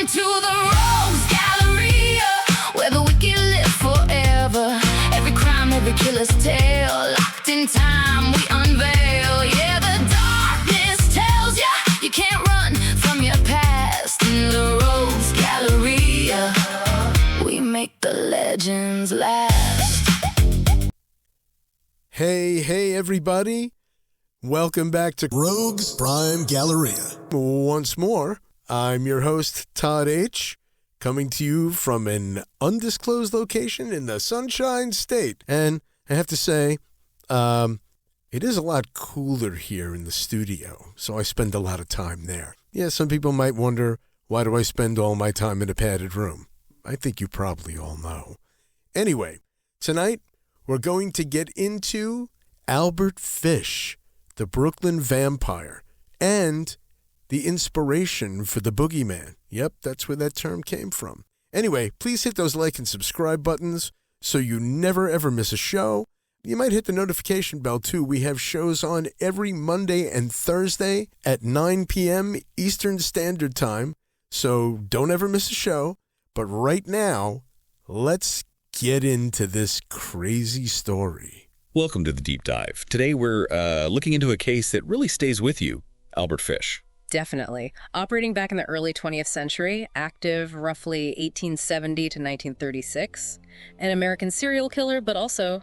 to the Rogues Galleria, where the wicked live forever. Every crime, every killer's tale, locked in time we unveil. Yeah, the darkness tells ya you can't run from your past. In the Rogues Galleria, we make the legends last. Hey everybody. Welcome back to Rogues Crime Galleria. Once more, I'm your host, Todd H., coming to you from an undisclosed location in the Sunshine State. And I have to say, it is a lot cooler here in the studio, so I spend a lot of time there. Yeah, some people might wonder, why do I spend all my time in a padded room? I think you probably all know. Anyway, tonight, we're going to get into Albert Fish, the Brooklyn vampire, and the inspiration for the boogeyman. Yep, that's where that term came from. Anyway, please hit those like and subscribe buttons so you never ever miss a show. You might hit the notification bell too. We have shows on every Monday and Thursday at 9 p.m. Eastern Standard Time, so don't ever miss a show. But right now, let's get into this crazy story. Welcome to the Deep Dive. Today we're looking into a case that really stays with you, Albert Fish. Definitely. Operating back in the early 20th century, active roughly 1870 to 1936, an American serial killer, but also,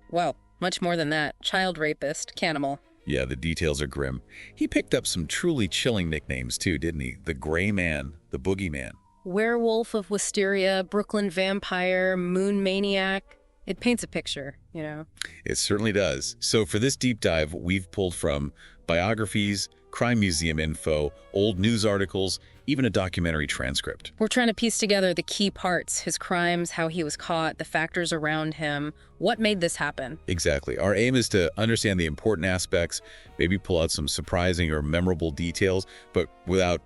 well, much more than that, child rapist, cannibal. Yeah, the details are grim. He picked up some truly chilling nicknames too, didn't he? The Gray Man, the Boogeyman. Werewolf of Wisteria, Brooklyn vampire, moon maniac. It paints a picture, you know. It certainly does. So for this deep dive, we've pulled from biographies, crime museum info, old news articles, even a documentary transcript. We're trying to piece together the key parts, his crimes, how he was caught, the factors around him, what made this happen. Exactly. Our aim is to understand the important aspects, maybe pull out some surprising or memorable details, but without,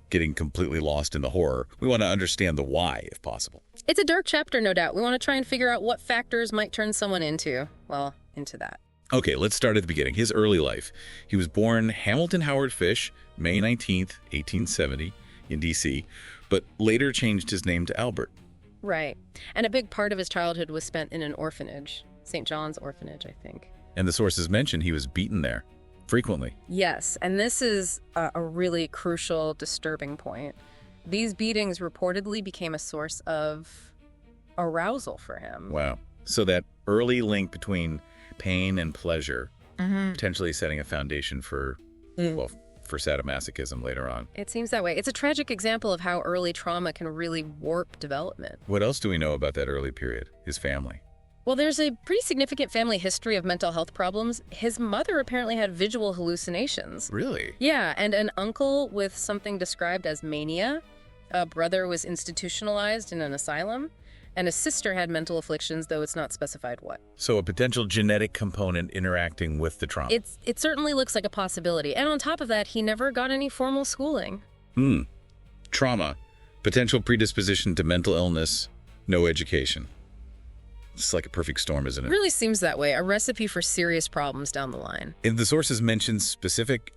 getting completely lost in the horror. We want to understand the why, if possible. It's a dark chapter, no doubt. We want to try and figure out what factors might turn someone into that. Okay, let's start at the beginning. His early life. He was born Hamilton Howard Fish, May 19th, 1870, in D.C., but later changed his name to Albert. Right. And a big part of his childhood was spent in an orphanage, St. John's Orphanage, I think. And the sources mention he was beaten there, frequently. Yes, and this is a really crucial, disturbing point. These beatings reportedly became a source of arousal for him. Wow. So that early link between pain and pleasure, potentially setting a foundation for sadomasochism later on. It seems that way. It's a tragic example of how early trauma can really warp development. What else do we know about that early period? His family? Well, there's a pretty significant family history of mental health problems. His mother apparently had visual hallucinations. Really? Yeah, and an uncle with something described as mania. A brother was institutionalized in an asylum. And a sister had mental afflictions, though it's not specified what. So a potential genetic component interacting with the trauma. It certainly looks like a possibility. And on top of that, he never got any formal schooling. Trauma, potential predisposition to mental illness, no education. It's like a perfect storm, isn't it? It really seems that way. A recipe for serious problems down the line. And the sources mention specific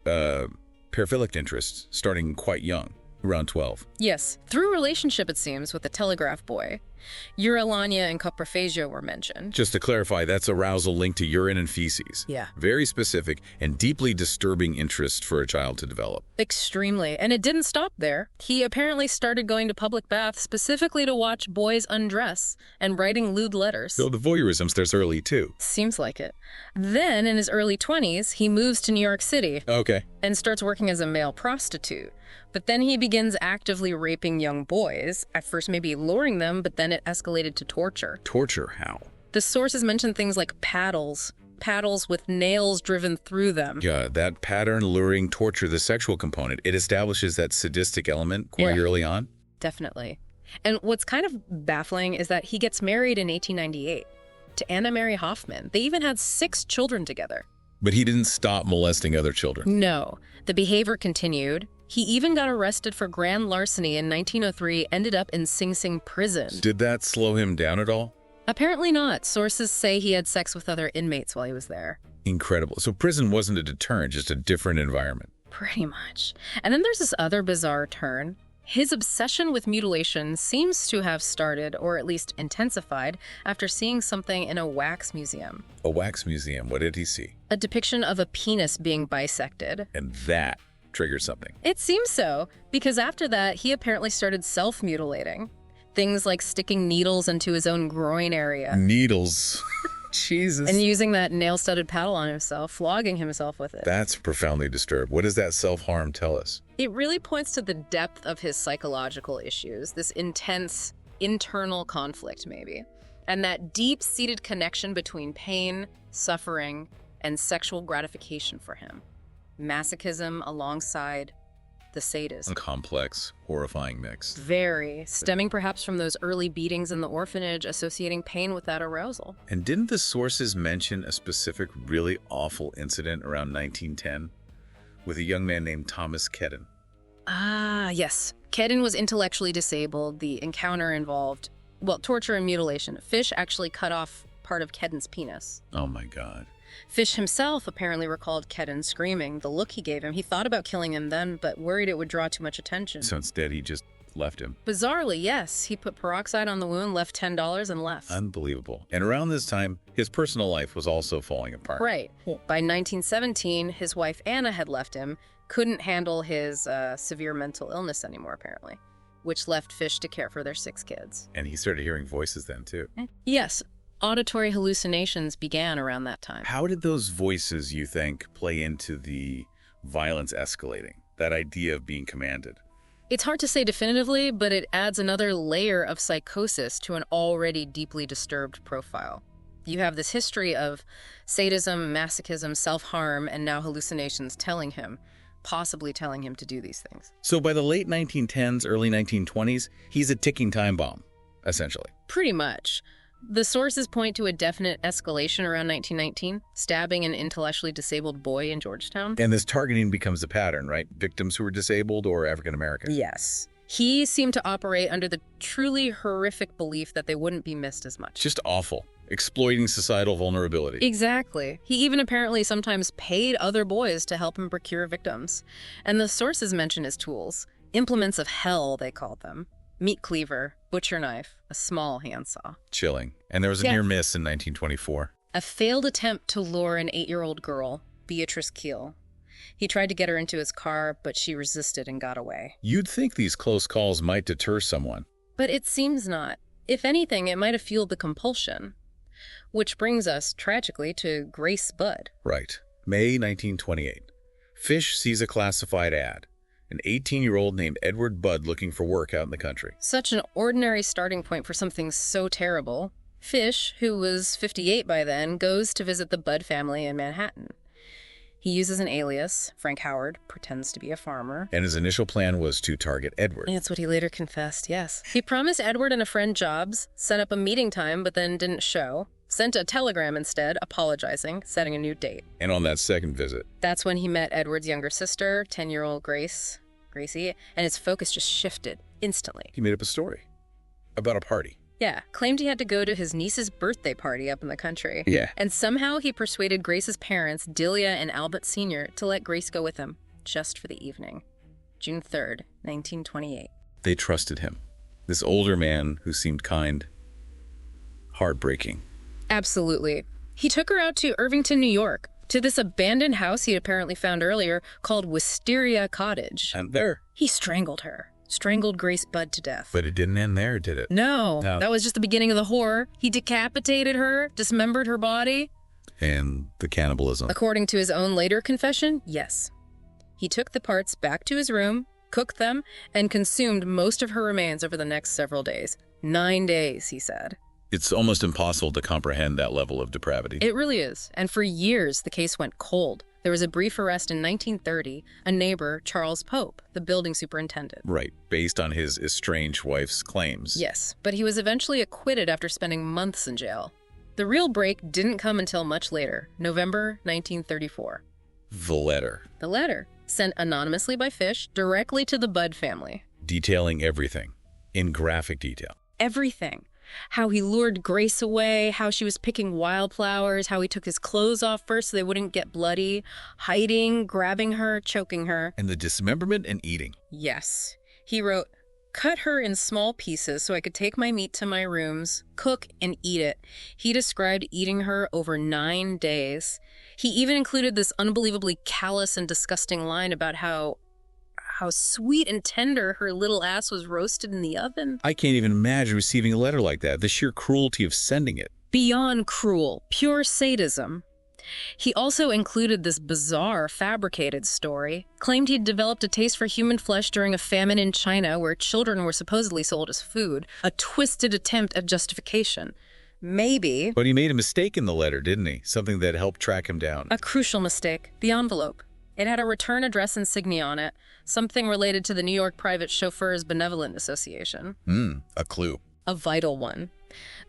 paraphilic interests starting quite young. Around 12. Yes, through relationship, it seems, with the telegraph boy. Urolania and coprophagia were mentioned. Just to clarify, that's arousal linked to urine and feces. Yeah. Very specific and deeply disturbing interest for a child to develop. Extremely. And it didn't stop there. He apparently started going to public baths specifically to watch boys undress and writing lewd letters. So the voyeurism starts early, too. Seems like it. Then, in his early 20s, he moves to New York City. Okay. And starts working as a male prostitute. But then he begins actively raping young boys, at first maybe luring them, but then it escalated to torture. Torture? How? The sources mention things like paddles with nails driven through them. Yeah, that pattern, luring, torture, the sexual component, it establishes that sadistic element quite early on? Definitely. And what's kind of baffling is that he gets married in 1898 to Anna Mary Hoffman. They even had 6 children together. But he didn't stop molesting other children? No. The behavior continued. He even got arrested for grand larceny in 1903, ended up in Sing Sing prison. Did that slow him down at all? Apparently not. Sources say he had sex with other inmates while he was there. Incredible. So prison wasn't a deterrent, just a different environment. Pretty much. And then there's this other bizarre turn. His obsession with mutilation seems to have started, or at least intensified, after seeing something in a wax museum. A wax museum. What did he see? A depiction of a penis being bisected. And that triggered something. It seems so, because after that, he apparently started self-mutilating. Things like sticking needles into his own groin area. Needles. Jesus. And using that nail-studded paddle on himself, flogging himself with it. That's profoundly disturbed. What does that self-harm tell us? It really points to the depth of his psychological issues, this intense internal conflict, maybe, and that deep-seated connection between pain, suffering, and sexual gratification for him. Masochism alongside the sadist. A complex, horrifying mix. Very, stemming perhaps from those early beatings in the orphanage, associating pain with that arousal. And didn't the sources mention a specific, really awful incident around 1910 with a young man named Thomas Kedden? Ah, yes. Kedden was intellectually disabled. The encounter involved, well, torture and mutilation. Fish actually cut off part of Kedden's penis. Oh my God. Fish himself apparently recalled Kedden screaming, the look he gave him. He thought about killing him then, but worried it would draw too much attention. So instead, he just left him. Bizarrely, yes. He put peroxide on the wound, left $10, and left. Unbelievable. And around this time, his personal life was also falling apart. Right. By 1917, his wife Anna had left him, couldn't handle his severe mental illness anymore, apparently, which left Fish to care for their 6 kids. And he started hearing voices then, too. Yes. Auditory hallucinations began around that time. How did those voices, you think, play into the violence escalating? That idea of being commanded? It's hard to say definitively, but it adds another layer of psychosis to an already deeply disturbed profile. You have this history of sadism, masochism, self-harm, and now hallucinations possibly telling him to do these things. So by the late 1910s, early 1920s, he's a ticking time bomb, essentially. Pretty much. The sources point to a definite escalation around 1919, stabbing an intellectually disabled boy in Georgetown. And this targeting becomes a pattern, right? Victims who are disabled or African American. Yes. He seemed to operate under the truly horrific belief that they wouldn't be missed as much. Just awful. Exploiting societal vulnerability. Exactly. He even apparently sometimes paid other boys to help him procure victims. And the sources mention his tools. Implements of hell, they called them. Meat cleaver, butcher knife, a small handsaw. Chilling. And there was a near miss in 1924. A failed attempt to lure an 8-year-old girl, Beatrice Keel. He tried to get her into his car, but she resisted and got away. You'd think these close calls might deter someone. But it seems not. If anything, it might have fueled the compulsion. Which brings us, tragically, to Grace Budd. Right. May 1928. Fish sees a classified ad. An 18-year-old named Edward Budd looking for work out in the country. Such an ordinary starting point for something so terrible. Fish, who was 58 by then, goes to visit the Budd family in Manhattan. He uses an alias, Frank Howard, pretends to be a farmer. And his initial plan was to target Edward. That's what he later confessed, yes. He promised Edward and a friend jobs, set up a meeting time, but then didn't show. Sent a telegram instead, apologizing, setting a new date. And on that second visit, that's when he met Edward's younger sister, 10-year-old Gracie, and his focus just shifted instantly. He made up a story about a party. Yeah, claimed he had to go to his niece's birthday party up in the country. Yeah. And somehow he persuaded Grace's parents, Delia and Albert Sr., to let Grace go with him, just for the evening. June 3rd, 1928. They trusted him. This older man who seemed kind. Heartbreaking. Absolutely. He took her out to Irvington, New York, to this abandoned house he'd apparently found earlier called Wisteria Cottage. And there. He strangled her. Strangled Grace Budd to death. But it didn't end there, did it? No. That was just the beginning of the horror. He decapitated her, dismembered her body. And the cannibalism. According to his own later confession, yes. He took the parts back to his room, cooked them, and consumed most of her remains over the next several days. 9 days, he said. It's almost impossible to comprehend that level of depravity. It really is. And for years, the case went cold. There was a brief arrest in 1930, a neighbor, Charles Pope, the building superintendent. Right, based on his estranged wife's claims. Yes, but he was eventually acquitted after spending months in jail. The real break didn't come until much later, November 1934. The letter. The letter, sent anonymously by Fish, directly to the Budd family. Detailing everything, in graphic detail. Everything. How he lured Grace away, how she was picking wildflowers, how he took his clothes off first so they wouldn't get bloody, hiding, grabbing her, choking her. And the dismemberment and eating. Yes. He wrote, cut her in small pieces so I could take my meat to my rooms, cook, and eat it. He described eating her over 9 days. He even included this unbelievably callous and disgusting line about how sweet and tender her little ass was roasted in the oven. I can't even imagine receiving a letter like that, the sheer cruelty of sending it. Beyond cruel, pure sadism. He also included this bizarre, fabricated story, claimed he'd developed a taste for human flesh during a famine in China where children were supposedly sold as food, a twisted attempt at justification. Maybe. But he made a mistake in the letter, didn't he? Something that helped track him down. A crucial mistake, the envelope. It had a return address insignia on it, something related to the New York Private Chauffeurs Benevolent Association. A clue. A vital one.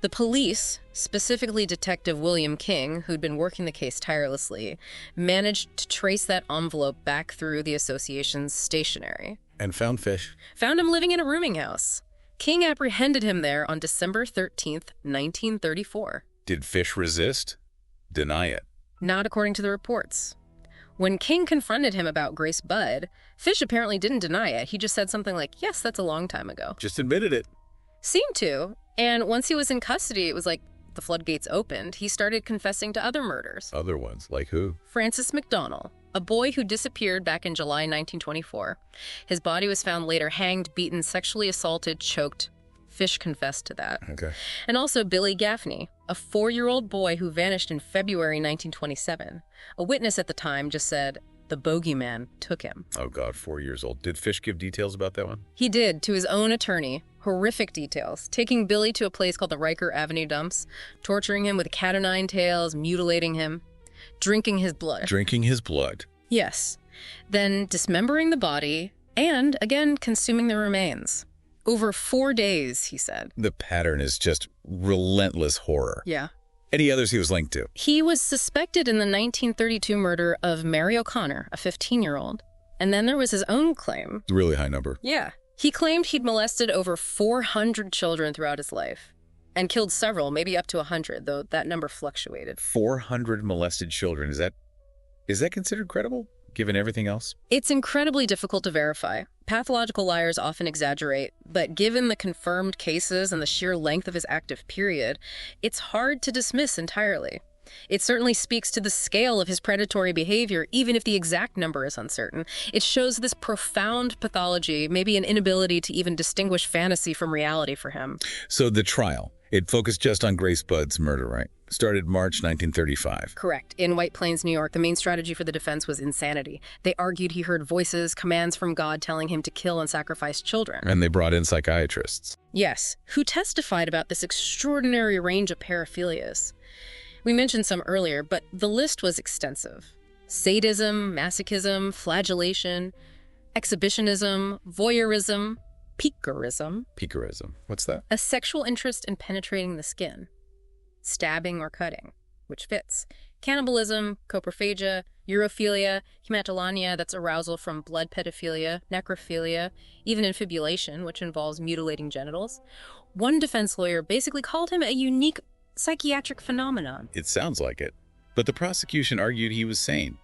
The police, specifically Detective William King, who'd been working the case tirelessly, managed to trace that envelope back through the association's stationery. And found Fish. Found him living in a rooming house. King apprehended him there on December 13th, 1934. Did Fish resist? Deny it. Not according to the reports. When King confronted him about Grace Budd, Fish apparently didn't deny it. He just said something like, yes, that's a long time ago. Just admitted it. Seemed to. And once he was in custody, it was like the floodgates opened. He started confessing to other murders. Other ones, like who? Francis McDonnell, a boy who disappeared back in July 1924. His body was found later hanged, beaten, sexually assaulted, choked. Fish confessed to that. Okay. And also Billy Gaffney, a 4-year-old boy who vanished in February 1927. A witness at the time just said, the bogeyman took him. Oh, God, 4 years old. Did Fish give details about that one? He did, to his own attorney. Horrific details. Taking Billy to a place called the Riker Avenue Dumps, torturing him with cat o' nine tails, mutilating him, drinking his blood. Drinking his blood. Yes. Then dismembering the body, and, again, consuming the remains. Over 4 days, he said. The pattern is just relentless horror. Yeah. Any others he was linked to? He was suspected in the 1932 murder of Mary O'Connor, a 15-year-old. And then there was his own claim. Really high number. Yeah. He claimed he'd molested over 400 children throughout his life. And killed several, maybe up to 100, though that number fluctuated. 400 molested children. Is that considered credible, given everything else? It's incredibly difficult to verify. Pathological liars often exaggerate, but given the confirmed cases and the sheer length of his active period, it's hard to dismiss entirely. It certainly speaks to the scale of his predatory behavior, even if the exact number is uncertain. It shows this profound pathology, maybe an inability to even distinguish fantasy from reality for him. So the trial, it focused just on Grace Budd's murder, right? Started March 1935. Correct. In White Plains, New York, the main strategy for the defense was insanity. They argued he heard voices, commands from God telling him to kill and sacrifice children. And they brought in psychiatrists. Yes, who testified about this extraordinary range of paraphilias. We mentioned some earlier, but the list was extensive. Sadism, masochism, flagellation, exhibitionism, voyeurism, piquerism. Piquerism. What's that? A sexual interest in penetrating the skin. Stabbing or cutting, which fits. Cannibalism, coprophagia, urophilia, hematolania, that's arousal from blood pedophilia, necrophilia, even infibulation, which involves mutilating genitals. One defense lawyer basically called him a unique psychiatric phenomenon. It sounds like it. But the prosecution argued he was sane,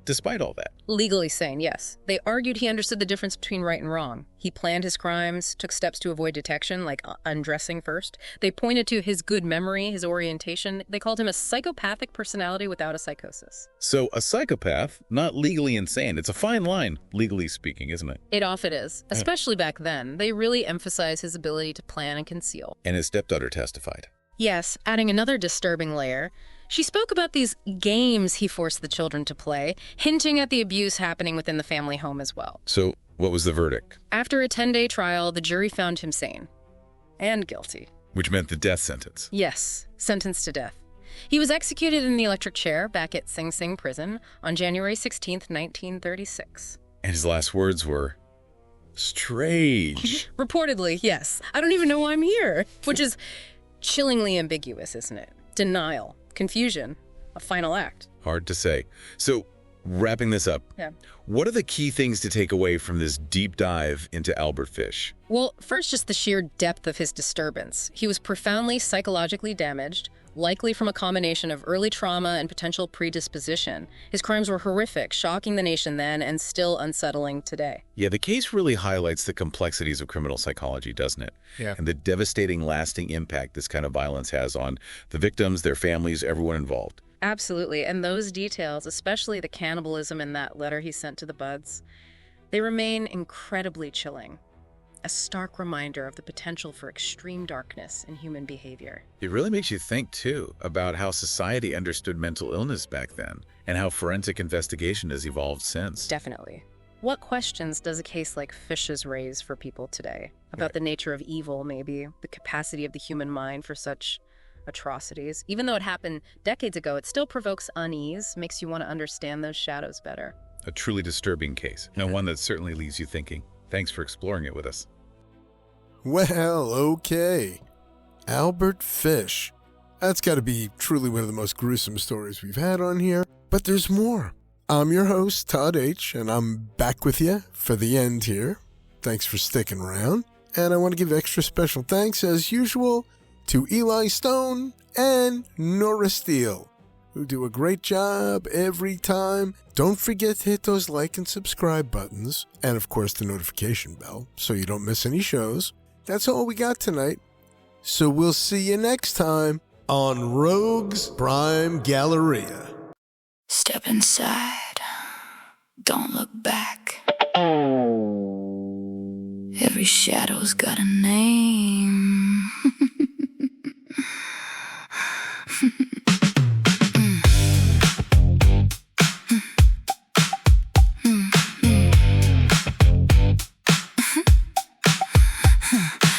despite all that. Legally sane, yes. They argued he understood the difference between right and wrong. He planned his crimes, took steps to avoid detection, like undressing first. They pointed to his good memory, his orientation. They called him a psychopathic personality without a psychosis. So a psychopath, not legally insane. It's a fine line, legally speaking, isn't it? It often is, especially back then. They really emphasize his ability to plan and conceal. And his stepdaughter testified. Yes, adding another disturbing layer. She spoke about these games he forced the children to play, hinting at the abuse happening within the family home as well. So what was the verdict? After a 10-day trial, the jury found him sane. And guilty. Which meant the death sentence. Yes, sentenced to death. He was executed in the electric chair back at Sing Sing Prison on January 16th, 1936. And his last words were, strange. Reportedly, yes. I don't even know why I'm here. Which is chillingly ambiguous, isn't it? Denial, confusion, a final act. Hard to say. So, wrapping this up, what are the key things to take away from this deep dive into Albert Fish? Well, first, just the sheer depth of his disturbance. He was profoundly psychologically damaged, likely from a combination of early trauma and potential predisposition. His crimes were horrific, shocking the nation then, and still unsettling today. Yeah, the case really highlights the complexities of criminal psychology, doesn't it? Yeah. And the devastating, lasting impact this kind of violence has on the victims, their families, everyone involved. Absolutely, and those details, especially the cannibalism in that letter he sent to the Buds, they remain incredibly chilling. A stark reminder of the potential for extreme darkness in human behavior. It really makes you think, too, about how society understood mental illness back then and how forensic investigation has evolved since. Definitely. What questions does a case like Fish's raise for people today? About the nature of evil, maybe, the capacity of the human mind for such atrocities. Even though it happened decades ago, it still provokes unease, makes you want to understand those shadows better. A truly disturbing case, and one that certainly leaves you thinking. Thanks for exploring it with us. Well, okay. Albert Fish. That's got to be truly one of the most gruesome stories we've had on here. But there's more. I'm your host, Todd H., and I'm back with you for the end here. Thanks for sticking around. And I want to give extra special thanks, as usual, to Eli Stone and Nora Steele, who do a great job every time. Don't forget to hit those like and subscribe buttons, and of course the notification bell, so you don't miss any shows. That's all we got tonight. So we'll see you next time on Rogues Crime Galleria. Step inside. Don't look back. Every shadow's got a name.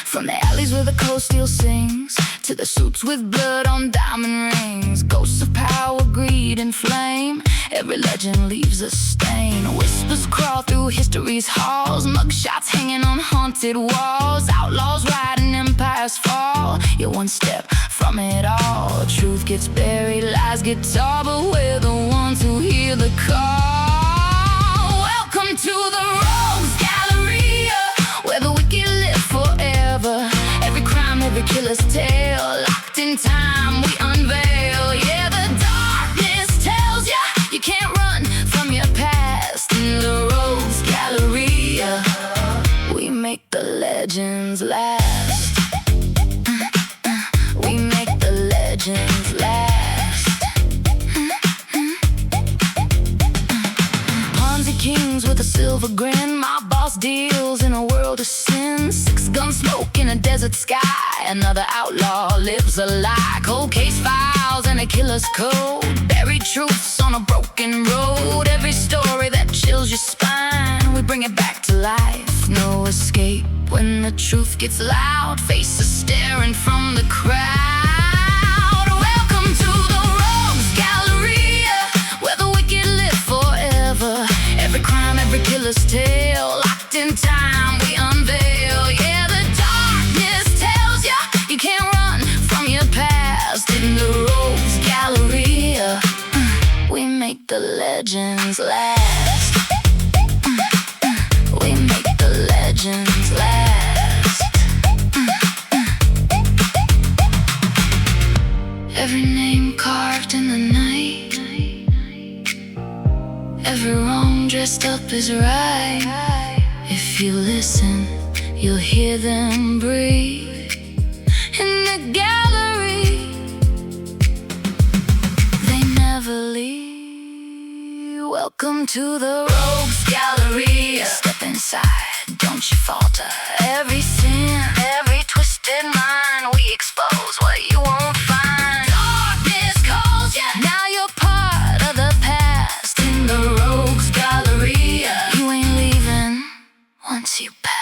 From the alleys where the cold steel sings, to the suits with blood on diamond rings, ghosts of power, greed, and flame. Every legend leaves a stain. Whispers crawl through history's halls, mugshots hanging on haunted walls. Outlaws riding, empires fall. You're one step from it all. Truth gets buried, lies get tall, but we're the ones who hear the call. Welcome to the Rogues Galleria, where the wicked live forever. Every crime, every killer's tale, locked in time, we unveil. Yeah, the darkness tells ya you can't run from your past. In the Rogues Galleria, we make the legends last. We make the legends last. Ponzi kings with a silver grin, my boss deals in a world of sin. Six gun smoke in a desert sky, another outlaw lives a lie. Cold case files and a killer's code, buried truths on a broken road. Every story that chills your spine, we bring it back to life. No escape when the truth gets loud, faces staring from the crowd. Welcome to the Rogues Galleria, where the wicked live forever. Every crime, every killer's tale, locked in time, we unveil. Yeah, the darkness tells ya you can't run from your past. In the Rogues Galleria, we make the legends last. We make the legends last. Every name carved in the night, every wrong dressed up is right. If you listen, you'll hear them breathe in the gallery. They never leave. Welcome to the Rogues Galleria. Step inside, don't you falter. Every sin, every twisted mind, we expose what you won't find. Darkness calls ya, now you're part of the past. In the Rogues Galleria, you ain't leaving once you pass.